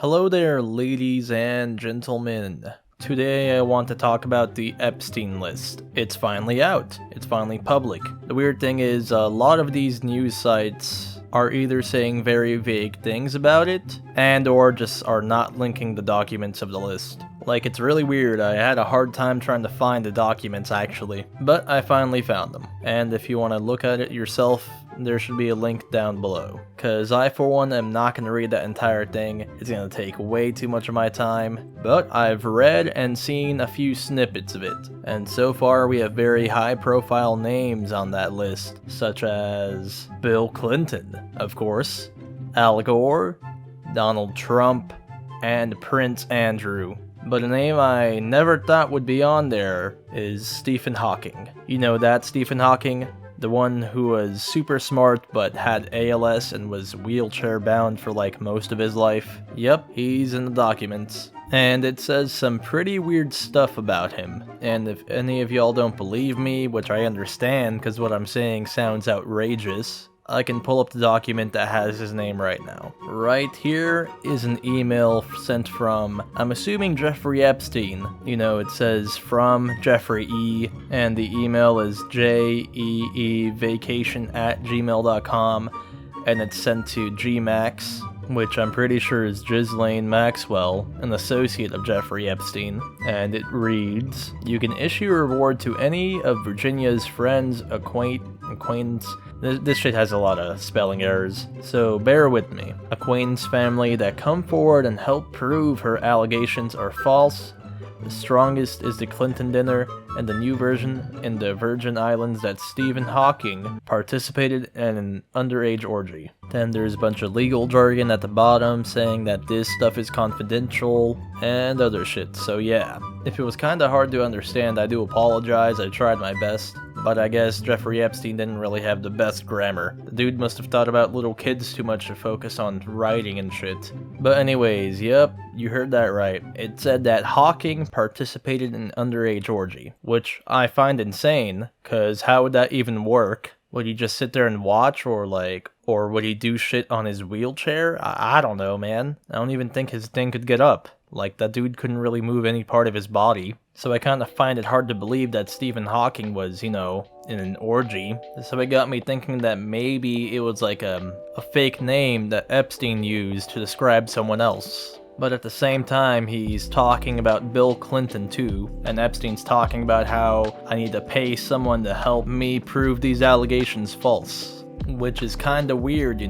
Hello there, ladies and gentlemen. Today I want to talk about the Epstein list. It's finally out. It's finally public. The weird thing is a lot of these news sites are either saying very vague things about it and or just are not linking the documents of the list. Like, it's really weird. I had a hard time trying to find the documents actually, but I finally found them. And if you want to look at it yourself, there should be a link down below. Cause I for one am not going to read that entire thing. It's going to take way too much of my time. But I've read and seen a few snippets of it. And so far we have very high profile names on that list, such as Bill Clinton, of course, Al Gore, Donald Trump, and Prince Andrew. But a name I never thought would be on there is Stephen Hawking. You know that Stephen Hawking? The one who was super smart but had ALS and was wheelchair bound for like most of his life. Yep, he's in the documents. And it says some pretty weird stuff about him. And if any of y'all don't believe me, which I understand because what I'm saying sounds outrageous, I can pull up the document that has his name right now. Right here is an email sent from, I'm assuming, Jeffrey Epstein. You know, it says from Jeffrey E, and the email is jeevacation@gmail.com, and it's sent to Gmax, which I'm pretty sure is Ghislaine Maxwell, an associate of Jeffrey Epstein, and it reads, "You can issue a reward to any of Virginia's friends, acquaintance, this shit has a lot of spelling errors, so bear with me. Acquaintance family that come forward and help prove her allegations are false. The strongest is the Clinton dinner and the new version in the Virgin Islands that Stephen Hawking participated in an underage orgy." Then there's a bunch of legal jargon at the bottom saying that this stuff is confidential and other shit, so yeah. If it was kinda hard to understand, I do apologize, I tried my best. But I guess Jeffrey Epstein didn't really have the best grammar. The dude must have thought about little kids too much to focus on writing and shit. But anyways, yep, you heard that right. It said that Hawking participated in an underage orgy, which I find insane, cause how would that even work? Would he just sit there and watch, or would he do shit on his wheelchair? I don't know, man. I don't even think his thing could get up. Like, that dude couldn't really move any part of his body. So I kinda find it hard to believe that Stephen Hawking was, in an orgy. So it got me thinking that maybe it was like a fake name that Epstein used to describe someone else. But at the same time, he's talking about Bill Clinton too, and Epstein's talking about how I need to pay someone to help me prove these allegations false. Which is kinda weird,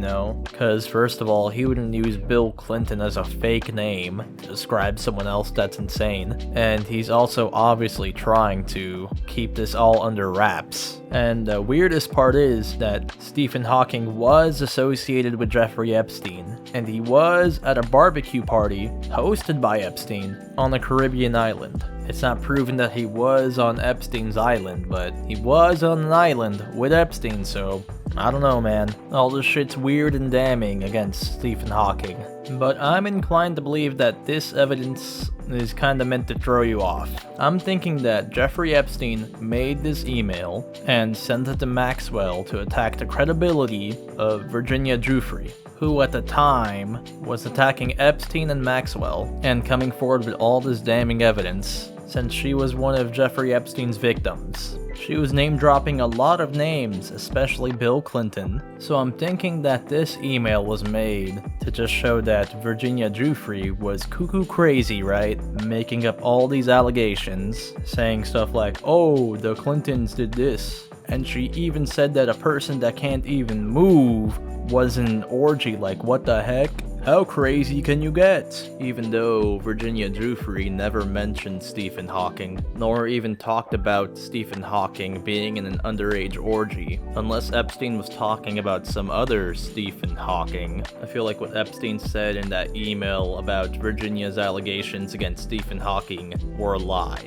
cause first of all, he wouldn't use Bill Clinton as a fake name to describe someone else. That's insane. And he's also obviously trying to keep this all under wraps. And the weirdest part is that Stephen Hawking was associated with Jeffrey Epstein, and he was at a barbecue party hosted by Epstein on a Caribbean island. It's not proven that he was on Epstein's island, but he was on an island with Epstein, so I don't know, man. All this shit's weird and damning against Stephen Hawking. But I'm inclined to believe that this evidence is kinda meant to throw you off. I'm thinking that Jeffrey Epstein made this email and sent it to Maxwell to attack the credibility of Virginia Giuffre, who at the time was attacking Epstein and Maxwell and coming forward with all this damning evidence, since she was one of Jeffrey Epstein's victims. She was name-dropping a lot of names, especially Bill Clinton, so I'm thinking that this email was made to just show that Virginia Giuffre was cuckoo crazy, right? Making up all these allegations, saying stuff like, oh, the Clintons did this, and she even said that a person that can't even move was in an orgy. Like, what the heck? How crazy can you get? Even though Virginia Giuffre never mentioned Stephen Hawking, nor even talked about Stephen Hawking being in an underage orgy, unless Epstein was talking about some other Stephen Hawking. I feel like what Epstein said in that email about Virginia's allegations against Stephen Hawking were a lie.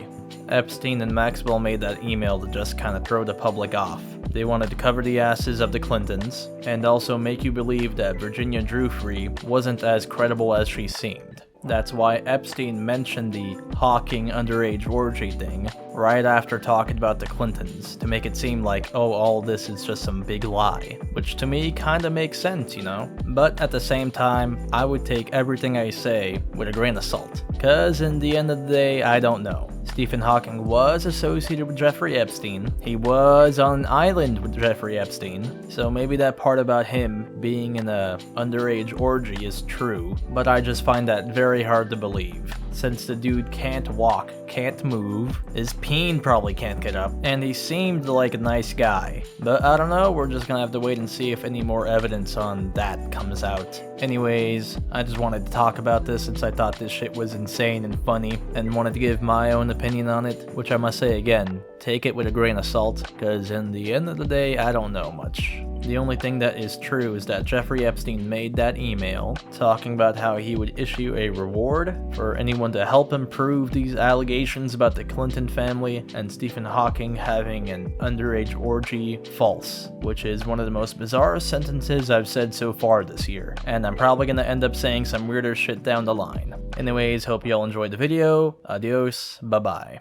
Epstein and Maxwell made that email to just kinda throw the public off. They wanted to cover the asses of the Clintons, and also make you believe that Virginia Giuffre wasn't as credible as she seemed. That's why Epstein mentioned the Hawking underage orgy thing, right after talking about the Clintons to make it seem like, oh, all this is just some big lie, which to me kinda makes sense, you know? But at the same time, I would take everything I say with a grain of salt, cause in the end of the day, I don't know. Stephen Hawking was associated with Jeffrey Epstein. He was on an island with Jeffrey Epstein, so maybe that part about him being in a underage orgy is true, but I just find that very hard to believe, since the dude can't walk, can't move, his peen probably can't get up, and he seemed like a nice guy. But I don't know, we're just gonna have to wait and see if any more evidence on that comes out. Anyways, I just wanted to talk about this since I thought this shit was insane and funny, and wanted to give my own opinion on it, which I must say again, take it with a grain of salt, cause in the end of the day, I don't know much. The only thing that is true is that Jeffrey Epstein made that email talking about how he would issue a reward for anyone to help him prove these allegations about the Clinton family and Stephen Hawking having an underage orgy false, which is one of the most bizarre sentences I've said so far this year, and I'm probably gonna end up saying some weirder shit down the line. Anyways, hope y'all enjoyed the video. Adios, bye bye.